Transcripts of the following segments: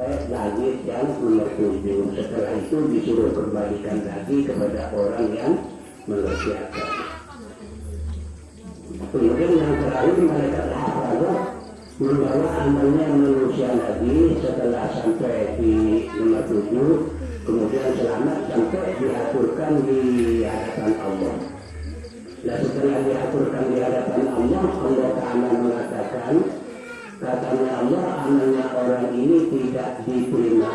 langit yang nomor 7. Setelah itu disuruh kembalikan lagi kepada orang yang mengerjakan. Kemudian yang terakhir malaikat hafazah membawa amalnya manusia lagi setelah sampai di nomor 7. Kemudian selamat sampai diaturkan di hadapan Allah. Dan setelah diaturkan di hadapan Allah, Allah Ta'ala mengatakan, katanya Allah, amalnya orang ini tidak diterima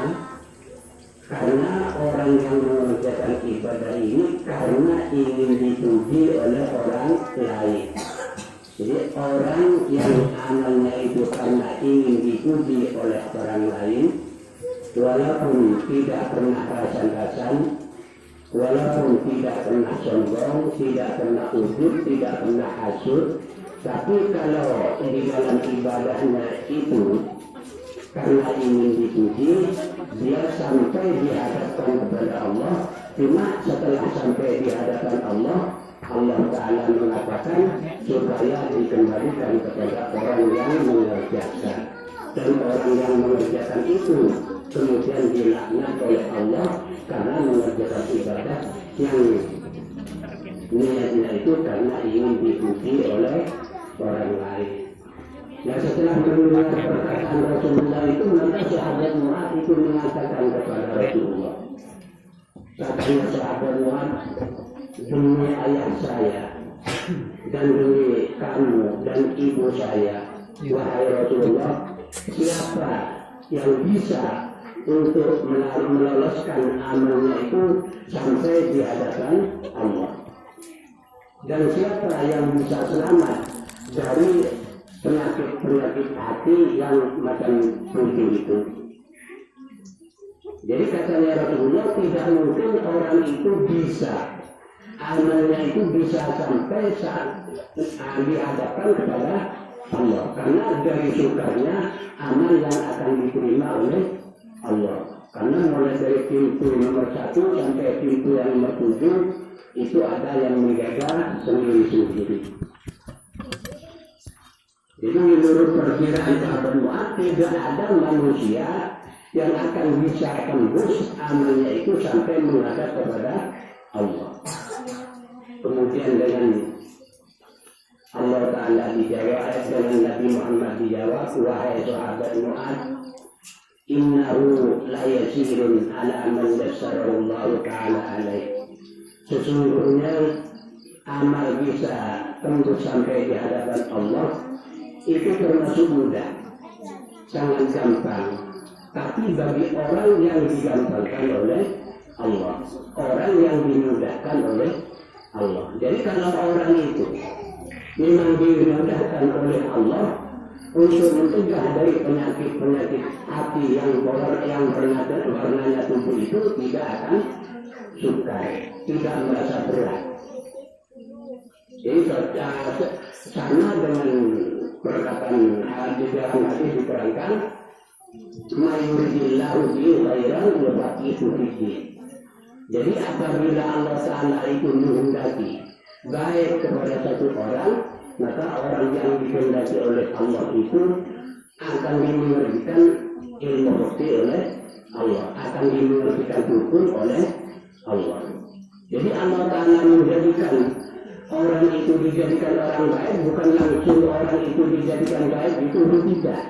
karena orang yang mengerjakan ibadah ini karena ingin dipuji oleh orang lain. Jadi orang yang amalnya itu karena ingin dipuji oleh orang lain, walaupun tidak pernah rasan-rasan, walaupun tidak pernah sombong, tidak pernah ujub, tidak pernah hasud, tapi kalau di dalam ibadahnya itu karena ingin dipuji, dia sampai dihadapkan kepada Allah. Cuma setelah sampai di hadapan Allah, Allah Ta'ala mengatakan supaya dikembalikan kepada orang yang mengerjakan. Dan orang yang mengerjakan itu kemudian dilaknat oleh Allah karena mengerjakan ibadah yang niatnya itu karena ingin dipuji oleh orang lain. Nah, setelah mendengar perkataan Rasulullah itu, maka sahabat Mu'ad itu mengatakan kepada Rasulullah, katanya sahabat Mu'ad, demi ayah saya dan demi kamu dan ibu saya, wahai Rasulullah, siapa yang bisa untuk meloloskan amalnya itu sampai di hadapan Allah, dan siapa yang bisa selamat dari penyakit hati yang macam begitu itu. Jadi katanya Rasulullah, tidak mungkin orang itu bisa, amalnya itu bisa sampai saat dihadapkan kepada Allah, karena dari sukanya amal yang akan diterima oleh Allah. Karena mulai dari pintu nomor 1 sampai pintu yang nomor 7 itu ada yang menjaga sendiri-sendiri. Jadi menurut perkiraan sahabat Mu'ad, tidak ada manusia yang akan bisa tembus amalnya itu sampai menghadap kepada Allah. Kemudian dengan Allah Ta'ala dijawab, dengan Nabi Muhammad dijawab, wahai sahabat Mu'ad, innahu la yasirun ala man yassarallahu ta'ala alaih. Sesungguhnya amal bisa tembus sampai di hadapan Allah itu termasuk mudah, sangat gampang. Tapi bagi orang yang digampangkan oleh Allah, orang yang dimudahkan oleh Allah. Jadi kalau orang itu memang dimudahkan oleh Allah untuk mencegah dari penyakit hati yang warnanya tubuh itu, tidak akan sukar, tidak merasa berat. Jadi sama dengan perkataan di dalam hadis diterangkan, mayuridillahu bihi khairan yufaqihu fiddin. Jadi apabila Allah Ta'ala itu menghendaki baik kepada satu orang, maka orang yang dikehendaki oleh Allah itu akan dimengertikan ilmu bukti oleh Allah, akan dimengertikan hukum oleh Allah. Jadi Allah Ta'ala menjadikan orang itu dijadikan orang baik, bukan langsung orang itu dijadikan baik, itu tidak.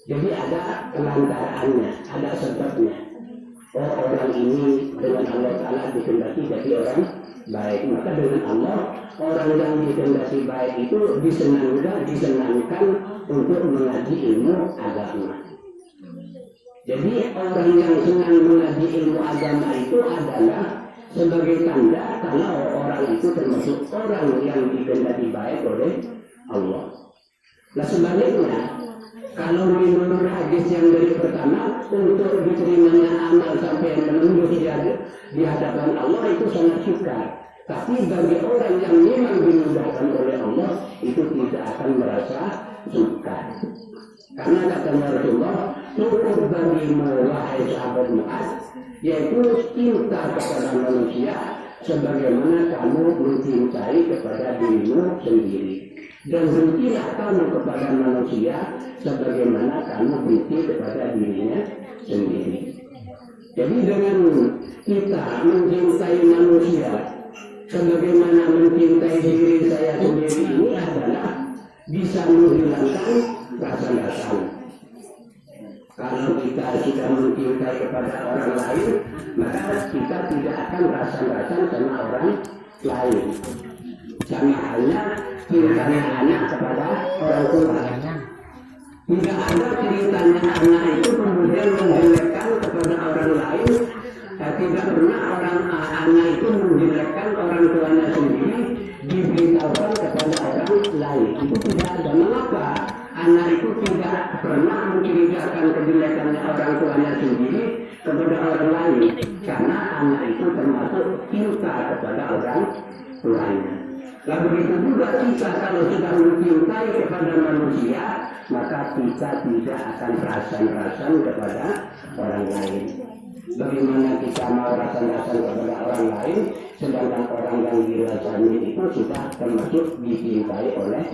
Jadi ada kelantaraannya, ada sebabnya. Oh, orang ini dengan Allah Ta'ala dikehendaki jadi orang baik, maka dengan Allah orang yang dikehendaki baik itu disenangkan untuk mengaji ilmu agama. Jadi orang yang senang mengaji ilmu agama itu adalah sebagai tanda kalau orang itu termasuk orang yang dikehendaki baik oleh Allah. Nah sebaliknya, kalau menurut hadis yang dari pertama, untuk diterimanya amal sampai menembus di hadapan Allah itu sangat sukar. Tapi bagi orang yang memang dimudahkan oleh Allah, itu tidak akan merasa sukar. Karena kata Rasulullah, cukup bagimu wahai sahabat Mu'ad, yaitu cinta kepada manusia sebagaimana kamu mencintai kepada dirimu sendiri. Dan bencilah kamu kepada manusia sebagaimana kamu benci kepada dirinya Jadi dengan kita mencintai manusia sebagaimana mencintai diri saya sendiri ini adalah bisa menghilangkan rasa-rasa. Kalau kita sudah mencintai kepada orang lain, maka kita tidak akan rasa-rasa sama orang lain. Sama halnya cintanya anak kepada orang tua. Tidak ada ceritanya anak itu kemudian menjelekkan kepada orang lain. Tidak pernah anak itu menjelekkan orang tuanya sendiri diberitahukan kepada orang lain. Itu tidak ada. Mengapa anak itu tidak pernah menceritakan kejelekannya orang tuanya sendiri kepada orang lain? Karena anak itu termasuk cinta kepada orang tuanya. Nah begitu juga kita kalau sudah mencintai kepada manusia, maka kita tidak akan rasan-rasan kepada orang lain. Bagaimana kita mau rasan-rasan kepada orang lain, sedangkan orang yang dirasani itu sudah termasuk dicintai oleh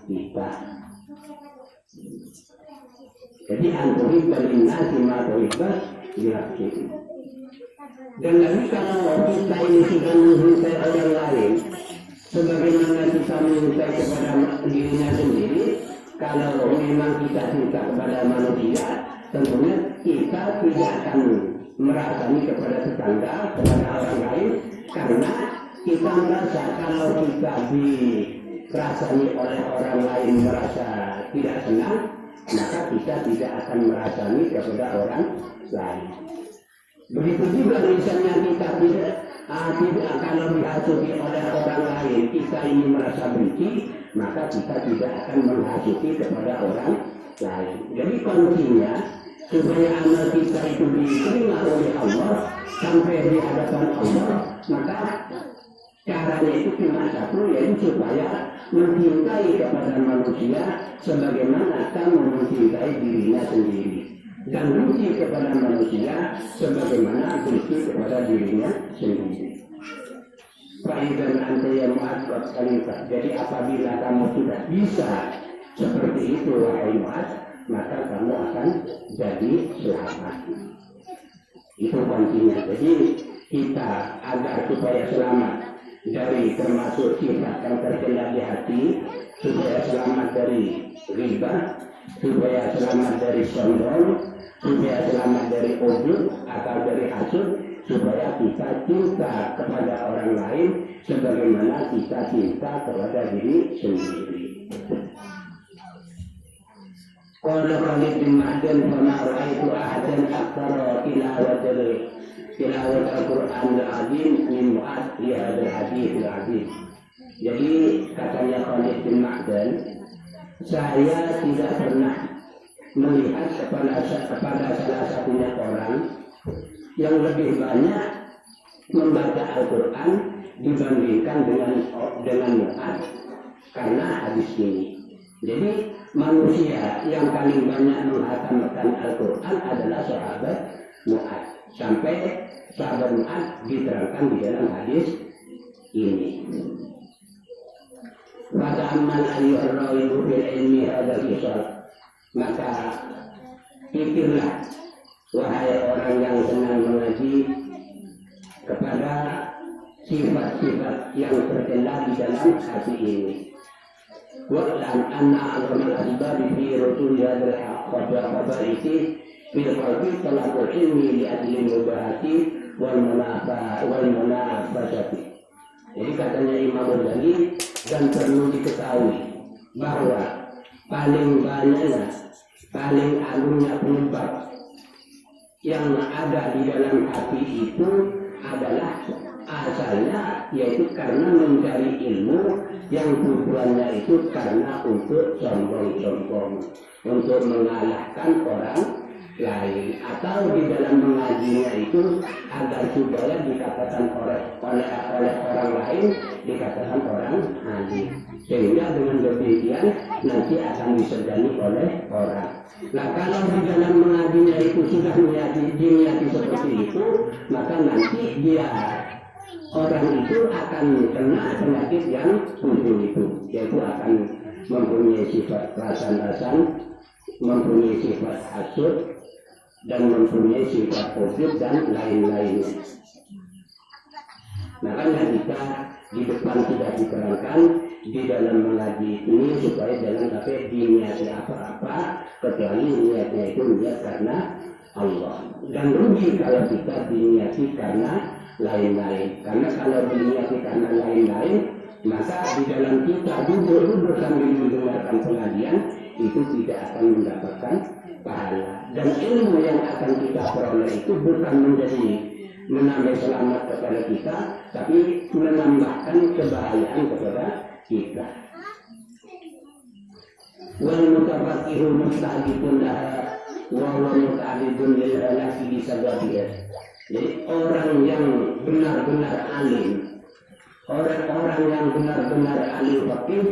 kita. Jadi anturi belinasi matoibah dilaksin. Dan lagi kalau kita ini sudah mencintai orang lain, sebagaimana kita mencintai kepada dirinya sendiri, kalau memang kita cinta kepada manusia, tentunya kita tidak akan merasani kepada tetangga, kepada orang lain, karena kita merasa kalau kita dirasani oleh orang lain merasa tidak senang, maka kita tidak akan merasani kepada orang lain. Begitu juga misalnya kita tidak kalau dihasuti oleh orang lain, kita ini merasa benci, maka kita tidak akan menghasuti kepada orang lain. Jadi kuncinya supaya amal kita itu diterima oleh Allah sampai di hadapan Allah, maka caranya itu cuma satu, yaitu supaya mencintai kepada manusia sebagaimana kamu mencintai dirinya sendiri, dan benci kepada manusia sebagaimana benci kepada dirinya sendiri. Faidan anta ya mu'ad khalifah. Jadi apabila kamu sudah bisa seperti itu wahai Mu'ad, maka kamu akan jadi selamat. Itu kuncinya. Jadi kita agar supaya selamat dari termasuk sifat yang tercela di hati, supaya selamat dari riba, supaya selamat dari sombong, supaya selamat dari ujub atau dari hasud, supaya kita cinta kepada orang lain sebagaimana kita cinta kepada diri sendiri. Qala Khalid bin Ma'dan fama ra'aitu ahadan aktsara tilawat al-Qur'an al-'azim min Mu'ad li hadzal hadits al-'azim. Jadi katanya Khalid bin Ma'dan, saya tidak pernah melihat kepada salah satunya orang yang lebih banyak membaca Al-Quran dibandingkan dengan Mu'ad karena hadis ini. Jadi manusia yang paling banyak menghatamkan Al-Quran adalah sahabat Mu'ad. Sampai sahabat Mu'ad diterangkan di dalam hadis ini. Maka aman ayyuhar rawihu bil ilmi hadzal kisah. Maka pikirlah wahai orang yang senang mengaji kepada sifat-sifat yang tercela di dalam hati ini. Wa'lam anna a'zamal asbab fi rusul hadzal khabaiti fil qalbi talaqul ilmi li ajli mubahati wal munafasati. Jadi katanya Imam Ghazali, dan perlu diketahui bahwa paling agungnya penyebab yang ada di dalam hati itu adalah asalnya yaitu karena mencari ilmu yang tujuannya itu karena untuk sombong-sombong, untuk mengalahkan orang lain, atau di dalam mengajinya itu agar supaya dikatakan oleh orang lain dikatakan orang alim, sehingga dengan demikian nanti akan disegani oleh orang. Nah kalau di dalam mengajinya itu sudah diniati seperti itu, maka nanti orang itu akan kena penyakit yang tujuh itu, yaitu akan mempunyai sifat rasan-rasan, mempunyai sifat hasud, dan mempunyai sifat ujub dan lain-lainnya. Makanya kita di depan sudah diterangkan di dalam mengaji ini supaya jangan sampai diniati apa-apa kecuali niatnya itu niat karena Allah. Dan rugi kalau kita diniati karena lain-lain. Karena kalau diniati karena lain-lain, maka di dalam kita duduk sambil mendengarkan pengajian itu tidak akan mendapatkan pahala. Dan ilmu yang akan kita peroleh itu bukan menjadi menambah selamat kepada kita, tapi menambahkan kebahayaan kepada kita. Wal mutafaqqihul musta'dibun laha wa huwa muta'addidun lil halaki bi sababiyah. Jadi orang yang benar-benar alim, orang-orang yang benar-benar alim faqih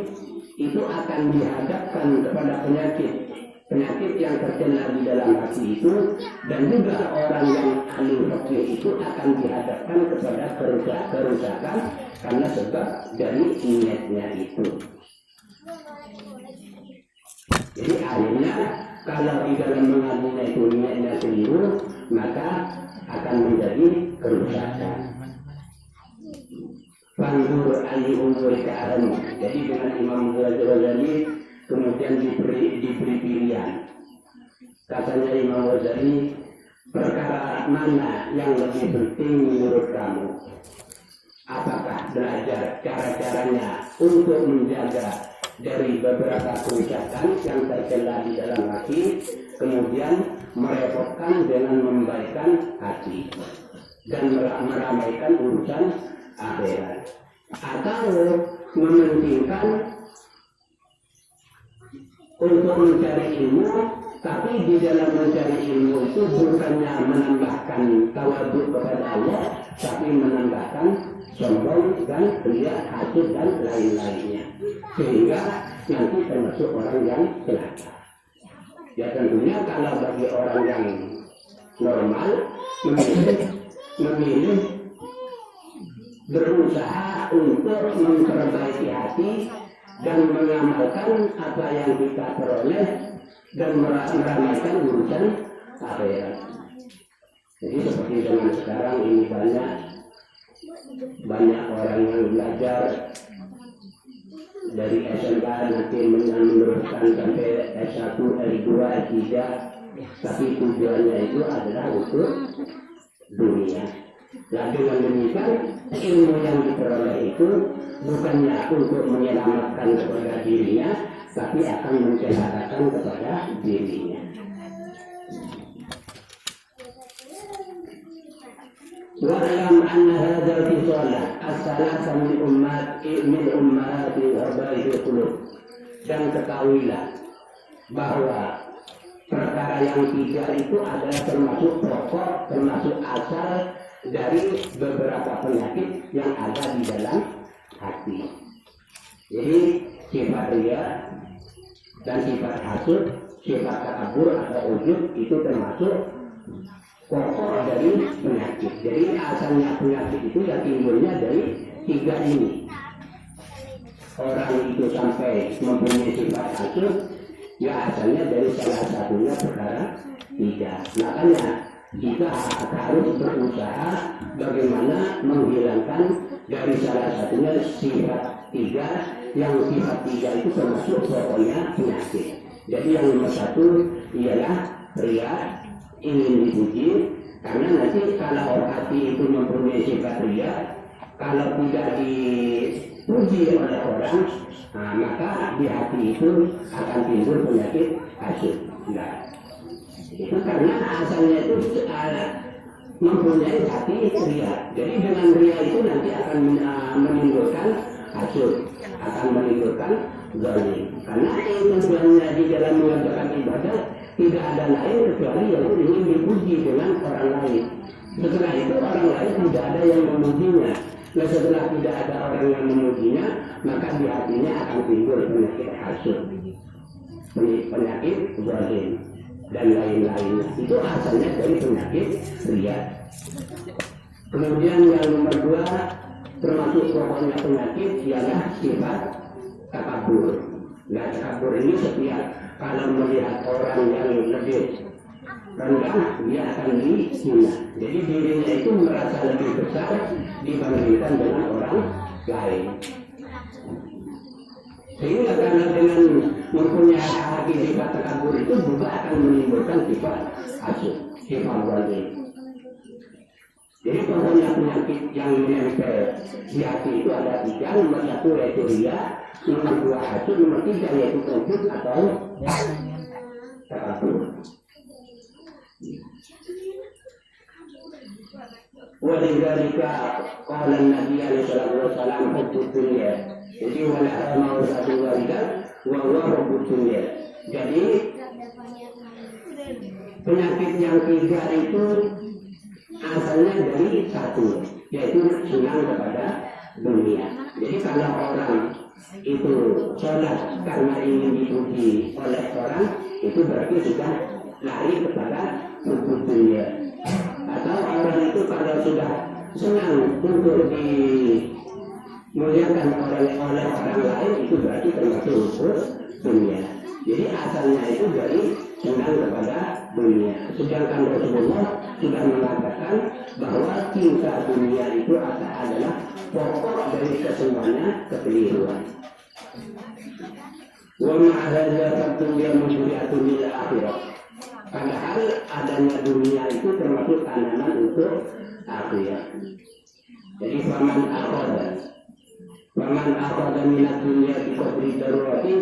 itu akan dihadapkan kepada penyakit yang terkena di dalam hati itu, dan juga orang yang alim faqih itu akan dihadapkan kepada kerusakan karena sebab dari niatnya itu. Jadi akhirnya kalau di dalam mengajinya itu niatnya keliru, maka akan menjadi kerusakan. Fanzur ali umur ke'alam. Jadi dengan Imam Ghazali kemudian diberi pilihan. Katanya Imam Ghazali, perkara mana yang lebih penting menurut kamu? Apakah belajar cara-caranya untuk menjaga dari beberapa kerusakan yang tercela di dalam hati, kemudian merepotkan dengan membaikkan hati dan meramaikan urusan akhirat, atau mementingkan untuk mencari ilmu, tapi di dalam mencari ilmu itu bukannya menambahkan tawadhu kepada Allah, tapi menambahkan sombong dan riya, hasud dan lain-lainnya, sehingga nanti termasuk orang yang celaka. Ya tentunya kalau bagi orang yang normal memilih berusaha untuk memperbaiki hati dan mengamalkan apa yang kita peroleh dan meramaikan urusan akhirat. Jadi seperti zaman sekarang ini banyak orang yang belajar dari SMK nanti meneruskan sampai S1, S2, S3, tapi tujuannya itu adalah untuk dunia. Nah, dengan demikian ilmu yang diperoleh itu bukannya untuk menyelamatkan kepada dirinya, tapi akan mencelakakan kepada dirinya. Wa'lam anna hadzal fisala as-salasa min ummahati habaihil qulub. Dan ketahuilah bahwa perkara yang tiga itu adalah termasuk pokok, termasuk asal dari beberapa penyakit yang ada di dalam hati. Jadi sifat riya dan sifat hasud, sifat takabur atau ujub itu termasuk pokok dari penyakit. Jadi asalnya penyakit itu ya timbulnya dari tiga ini. Orang itu sampai mempunyai sifat hasud, ya asalnya dari salah satunya perkara tiga. Makanya kita harus berusaha bagaimana menghilangkan dari salah satunya sifat tiga, yang sifat tiga itu termasuk pokoknya penyakit. Jadi yang nomor satu ialah riya, ingin dipuji, karena nanti kalau hati itu mempunyai sifat riya, kalau tidak dipuji oleh orang, maka di hati itu akan timbul penyakit hasud. Nah, itu karena asalnya itu mempunyai hati riya. Jadi dengan riya itu nanti akan menimbulkan hasud, akan menimbulkan zalim. Karena itu tujuannya di dalam mengerjakan ibadah tidak ada lain kecuali yang ingin dipuji dengan orang lain. Setelah itu orang lain tidak ada yang memujinya. Nah, setelah tidak ada orang yang memujinya, maka di hatinya akan timbul penyakit hasud, penyakit zalim dan lain-lainnya. Itu asalnya dari penyakit riya. Kemudian yang nomor dua, termasuk pokoknya penyakit ialah sifat takabur. Nah, takabur ini setiap kalau melihat orang yang lebih rendah, dia akan dihina. Jadi dirinya itu merasa lebih besar dibandingkan dengan orang lain. Sehingga karena dengan mempunyai hati sifat takabur itu juga akan menimbulkan sifat hasud, sifat wali. Jadi pokoknya penyakit yang menempel di hati itu ada 3, nomor 1 yaitu riya, nomor 2 hasud, nomor 3 yaitu konflik atau takabur. Walidhalika qala Nabi sallallahu alaihi wasallam hubbud dunya. Jadi wala mau satu walidah wa huwa hubbud dunya. Jadi penyakit yang 3 itu asalnya dari 1, yaitu senang kepada dunia. Jadi kalau orang itu sholat karena ingin dipuji oleh orang, itu berarti sudah lari kepada hubbud dunya. Atau orang itu kalau sudah senang untuk dimuliakan oleh orang lain, itu berarti termasuk hubbud dunia. Jadi asalnya itu dari senang kepada dunia. Sedangkan Rasulullah sudah mengatakan bahwa cinta dunia itu adalah pokok dari kesemuanya kekeliruan. Wa ma'ahadza dunya musyri'atun lil akhirah. Padahal adanya dunia itu termasuk tanaman untuk akhirat. Jadi faman akhadha minad dunya bi qadri darurati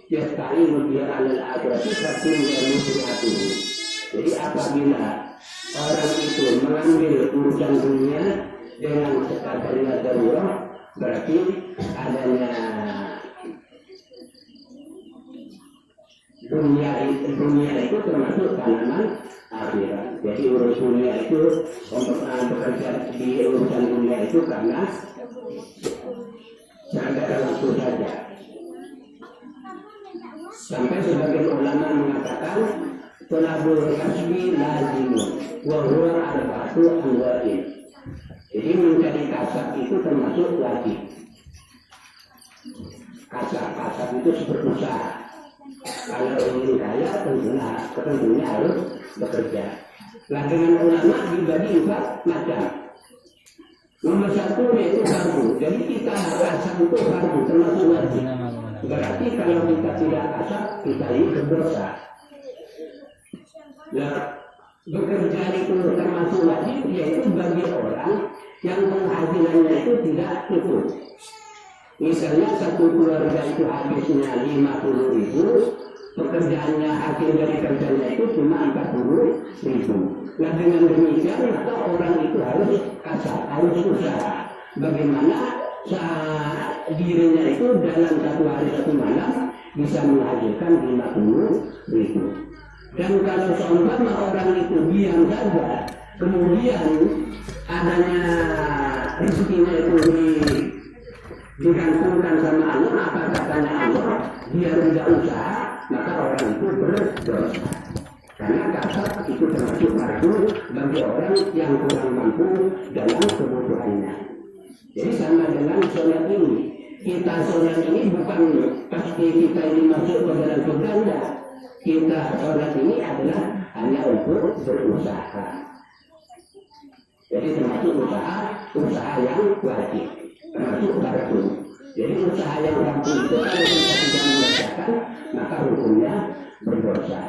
yasta'inu biha 'alal akhirati fadunya musyri'atuhu. Jadi apabila orang itu mengambil urusan dunia dengan sekadarnya darurat, berarti adanya dunia itu termasuk tanaman akhirat. Jadi urus dunia itu untuk bekerja di urusan dunia itu karena sekedar waktu saja. Sampai sebagian ulama mengatakan tolabul kasbi lazimun wa huwa arba'atu anwa'in. Jadi mencari kasab itu termasuk wajib. Kasab itu seperti usaha. Kalau ingin kaya tentunya harus bekerja. Nah, dengan ulama dibagi 4 macam. Nomor 1 yaitu fardu. Jadi kita kasab itu fardu termasuk wajib. Berarti kalau kita tidak kasab, kita ini berdosa. Nah, bekerja itu termasuk wajib, yaitu bagi orang yang penghasilannya itu tidak cukup. Misalnya satu keluarga itu habisnya 50.000, pekerjaannya hasil dari kerjanya itu cuma 40.000. Nah dengan demikian maka orang itu harus kasar, harus usaha. Bagaimana dirinya itu dalam 1 hari 1 malam bisa menghasilkan 50.000. Dan kalau seumpama orang itu diam saja, kemudian adanya rezekinya itu digantungkan sama Allah, apa katanya Allah, dia tidak usaha, maka orang itu berdosa. Karena kasar itu termasuk fardu bagi orang yang kurang mampu dalam kebutuhannya. Jadi sama dengan sholat ini. Kita sholat ini bukan pasti kita ini masuk ke dalam surga, enggak. Kita sholat ini adalah hanya untuk berusaha. Jadi termasuk usaha yang wajib. Termasuk fardu. Jadi usaha yang fardu itu kalau kita tidak mengerjakan, maka hukumnya berdosa.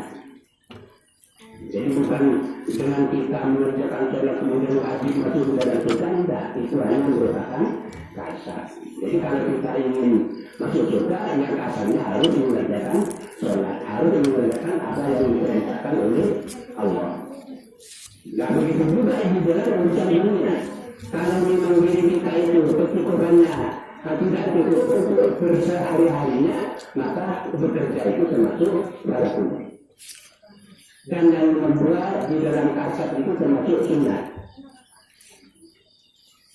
Jadi bukan dengan kita mengerjakan sholat kemudian wajib masuk ke dalam surga, tidak. Itu hanya merupakan kasar. Jadi kalau kita ingin masuk surga, yang kasarnya harus mengerjakan sholat, harus mengerjakan apa yang diperintahkan oleh Allah. Nah begitu juga di dalam urusan dunia. Kalau memang diri kita itu kecukupannya tidak cukup untuk bersehari-harinya, maka bekerja itu termasuk fardu. Dan yang kedua di dalam kasab itu termasuk sunnah.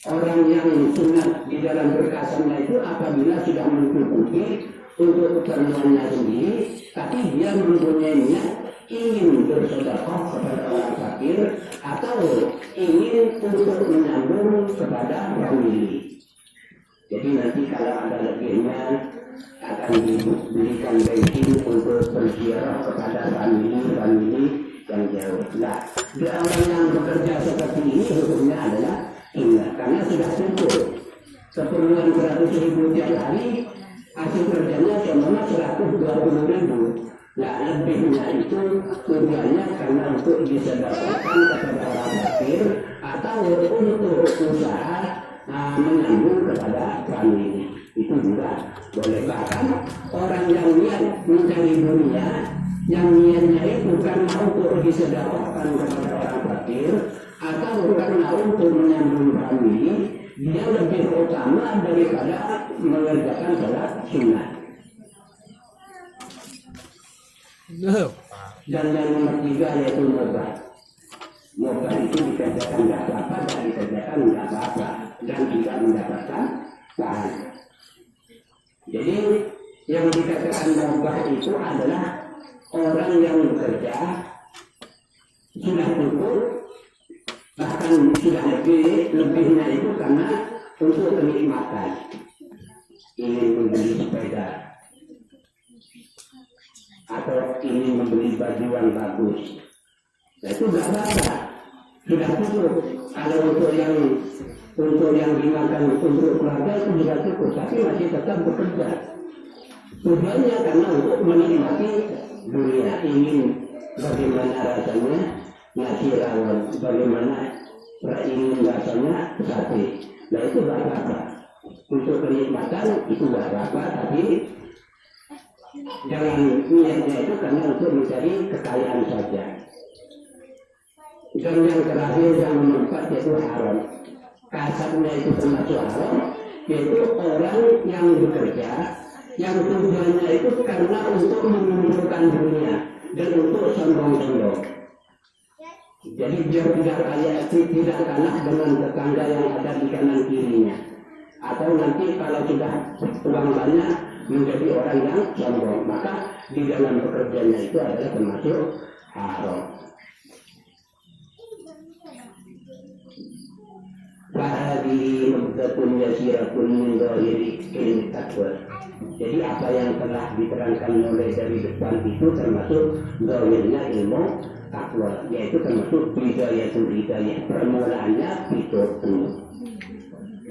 Orang yang sunnah di dalam berkasabnya itu apabila sudah mencukupi untuk keperluannya sendiri, tapi dia mempunyai niat ingin bersedekah kepada orang fakir atau ingin untuk menyambung kepada famili. Jadi nanti kalau ada lebihnya akan diberikan bensin untuk berziarah kepada famili yang jauh. Nah, orang yang bekerja seperti ini hukumnya adalah sunnah, karena sudah cukup keperluan 100.000 tiap hari, hasil kerjanya cuma 120.000. Nah, lebihnya itu tujuannya karena untuk disedekahkan kepada orang fakir atau untuk usaha menyambung kepada famili. Itu juga boleh. Bahkan orang yang niat mencari dunia, yang niatnya itu karena untuk disedekahkan kepada orang fakir atau karena untuk menyambung famili, dia lebih utama daripada mengerjakan salat sunnah. Dan yang nomor 3 yaitu mubah. Mubah itu dikerjakan tidak apa-apa dan dikerjakan tidak apa-apa dan tidak mendapatkan pahala. Jadi yang dikatakan mubah itu adalah orang yang bekerja sudah cukup, bahkan sudah lebihnya itu karena untuk kenikmatan, ingin membeli sepeda atau ingin membeli baju yang bagus. Nah, itu tidak apa-apa, sudah cukup. Kalau untuk yang dimakan untuk keluarga itu sudah cukup, tapi masih tetap bekerja. Tujuannya karena untuk menikmati dunia, ingin bagaimana rasanya nasi rawon, bagaimana ingin rasanya sate. Nah, itu tidak apa-apa. Untuk kenikmatan itu tidak apa-apa, tapi jangan niatnya itu karena untuk mencari kekayaan saja. Dan yang terakhir yang keempat yaitu haram. Kasarnya itu termasuk haram, yaitu orang yang bekerja yang tujuannya itu karena untuk mengumpulkan dunia dan untuk sombong-sombong. Jadi biar tidak kalah dengan tetangga yang ada di kanan kirinya. Atau nanti kalau sudah uang banyak menjadi orang yang sombong, maka di dalam pekerjaannya itu adalah termasuk haram. Fahadi muddatun yasiratun min dhahiri ilmi taqwa. Jadi apa yang telah diterangkan mulai dari depan itu termasuk dhahirnya ilmu takwa, yaitu termasuk bidayatul hidayah, permulaannya itu.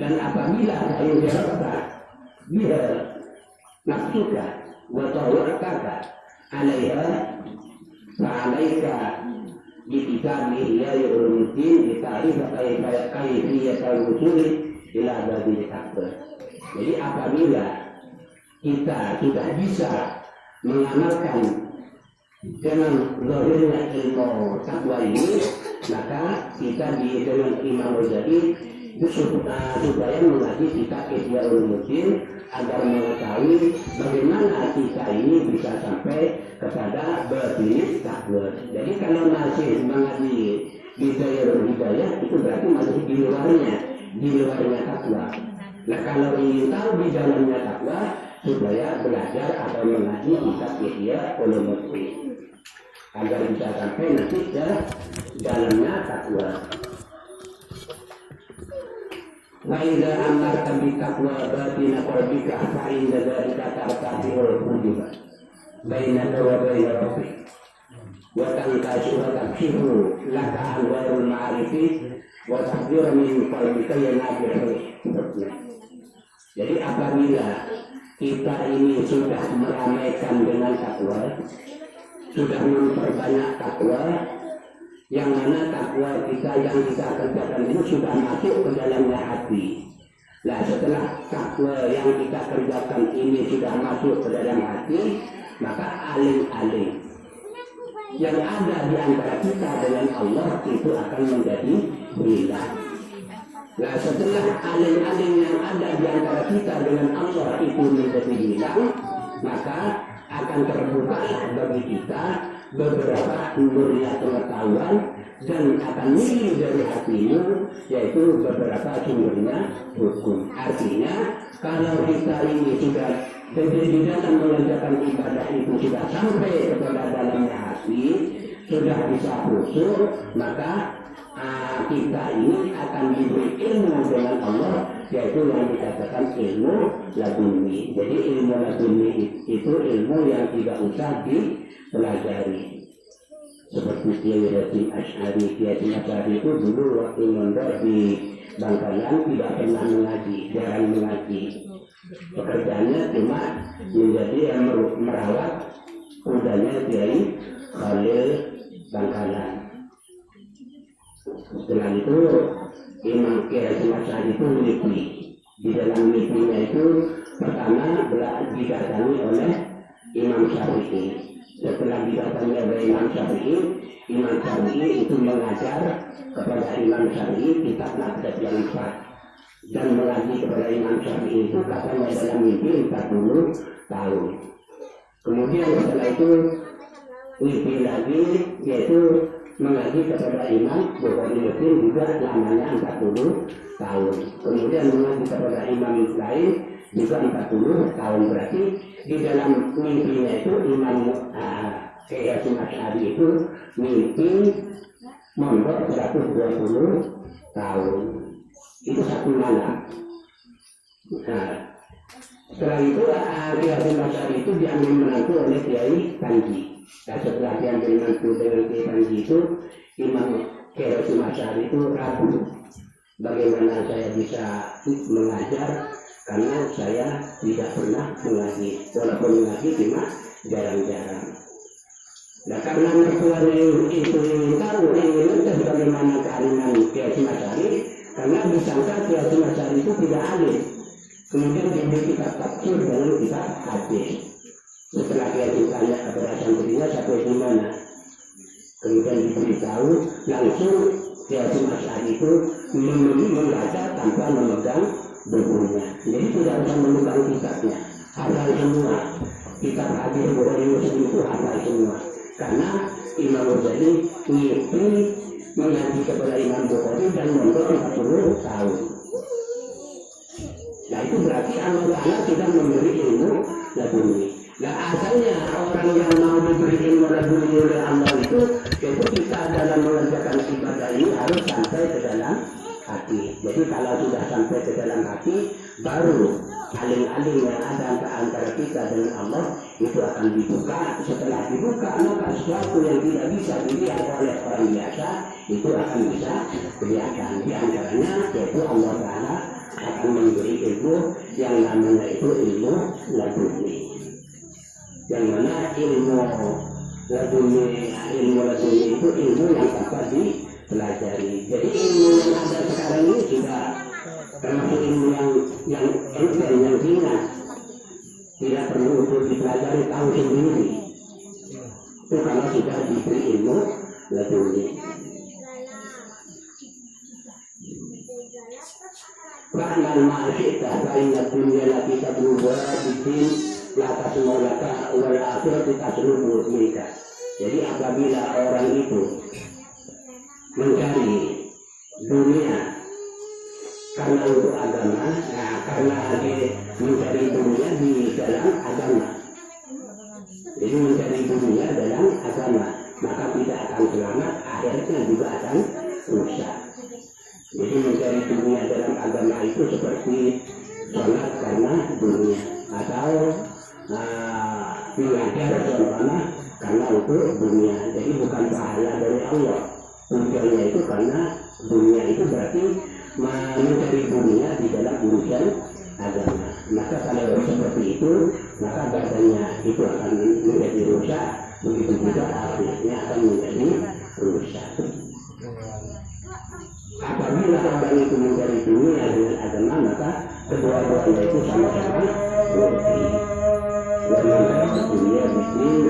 Dan apabila kayu dirasa biha nafsuka wa tawakkaka alaiha fa'alaika bikitabi ya ulumuddin bitarif kayfiyatul wusul ila babil takwa. Jadi apabila kita sudah bisa mengamalkan dengan zahirnya ilmu takwa ini, maka kita dengan Imam Ghazali supaya mengaji kitab Ihya Ulumuddin agar mengetahui bagaimana kita ini bisa sampai kepada babil takwa. Jadi kalau masih mengaji hidayah itu berarti masih di luarnya takwa. Nah, kalau ingin tahu di dalamnya takwa, supaya belajar atau mengaji kitab Ihya Ulumuddin agar bisa sampai nanti ke dalamnya takwa. Wa idza amarta bi taqwa batina qalbika fa inda dzalika tartafi'ul hujub bainaka wa baina rabbik wa tankashu wa takshifu laka anwarul ma'arifi wa tahdzira min qalbika yanabihu. Jadi apabila kita ini sudah meramaikan dengan takwa, sudah memperbanyak takwa, yang mana takwa kita yang kita kerjakan itu sudah masuk ke dalamnya hati. Nah, setelah takwa yang kita kerjakan ini sudah masuk ke dalam hati, maka aling-aling yang ada di antara kita dengan Allah itu akan menjadi hilang. Nah, setelah aling-aling yang ada di antara kita dengan Allah itu menjadi hilang, maka akan terbuka bagi kita beberapa mulia pengetahuan dan akan muncul dari hatimu, yaitu beberapa sumbernya hukum. Artinya kalau kita ini sudah di dalam mengerjakan ibadah itu sudah sampai kepada dalamnya hati, sudah bisa khusyuk, maka kita ini akan diberi ilmu dengan Allah, yaitu yang dikatakan ilmu laduni. Jadi ilmu laduni itu ilmu yang tidak usah dipelajari. seperti Kiai Asy'ari. Kiai Asy'ari itu dulu waktu mondok di Bangkalan tidak pernah mengaji, jarang mengaji. Pekerjaannya cuma menjadi merawat kudanya Kiai Khalil Bangkalan. Setelah itu Imam Kiai Asy'ari itu mimpi. Di dalam mimpinya itu pertama didatangi oleh Imam Syafi'i. Setelah didatangi oleh Imam Syafi'i itu mengajar kepada Imam Syafi'i kitab Naqdat yang 4 dan mengaji kepada Imam Syafi'i itu katanya dalam mimpi 40 tahun. Kemudian setelah itu mimpi lagi yaitu mengaji kepada Imam Bukhari Muslim juga lamanya 40 tahun. Kemudian mengaji kepada imam lain juga 40 tahun. Berarti di dalam mimpinya itu Imam Kiai Asy'ari itu mimpi mondok 120 tahun. Itu satu malam. Nah, setelah itu Kiai Asy'ari itu diambil menantu oleh Kiai Panji. Dan setelah diambil menantu dengan Kiai Panji itu Imam Kiai Asy'ari itu ragu bagaimana saya bisa mengajar karena saya tidak pernah mengaji, walaupun mengaji cuma jarang-jarang. Nah karena mertuanya itu ingin tahu, ingin tahu bagaimana kealiman Kiai Asy'ari, karena disangka Kiai Asy'ari itu tidak alim. Kemudian diberi kitab tafsir dengan kitab hadis. Setelah Kiai ditanya kepada santrinya sampai di mana, kemudian diberitahu langsung Kiai Asy'ari itu membaca tanpa memegang bukunya. Jadi tidak usah memegang kitabnya, hafal semua. Kitab hadis Bukhari Muslim itu hafal semua. Karena Imam Ghazali mimpi mengaji kepada Imam Bukhari dan mondok 40 tahun. Nah itu berarti Allah Ta'ala sudah memberi ilmu laduni. Nah asalnya orang yang mau diberi ilmu laduni oleh Allah itu kita dalam mengerjakan ibadah ini harus sampai ke dalam hati. Jadi kalau sudah sampai ke dalam hati, baru aling-aling yang ada antara kita dengan Allah itu akan dibuka. Setelah dibuka, maka sesuatu yang tidak bisa dilihat oleh orang biasa itu akan bisa kelihatan. Di antaranya yaitu Allah Ta'ala akan memberi ilmu yang namanya itu ilmu laduni. Yang mana ilmu laduni itu ilmu yang dapat dipelajari. Jadi ilmu yang ada sekarang ini juga termasuk ilmu yang enteng, yang ringan, tidak perlu untuk dipelajari tahu sendiri. Itu kalau sudah diberi ilmu laduni. Rahman ma'asyikta fa'inna dunya laki tabluwa bidin laka semolaka wal akhir kita seluruh mereka. Jadi apabila orang itu mencari dunia karena untuk agama, nah karena dia mencari dunia di dalam agama, jadi mencari dunia dalam agama, maka tidak akan selamat, akhirnya juga akan rusak. Jadi mencari dunia dalam agama itu seperti sholat karena dunia, atau mengajar karena untuk dunia. Jadi bukan pahala dari Allah. Tujuannya itu karena dunia itu berarti mencari dunia di dalam urusan agama. Maka kalau seperti itu, maka badannya itu akan menjadi rusak, begitu juga akhirnya akan menjadi rusak. Apabila orang itu mencari dunia dengan agama, maka kedua-duanya itu sama-sama rugi. Dan dunia bisnis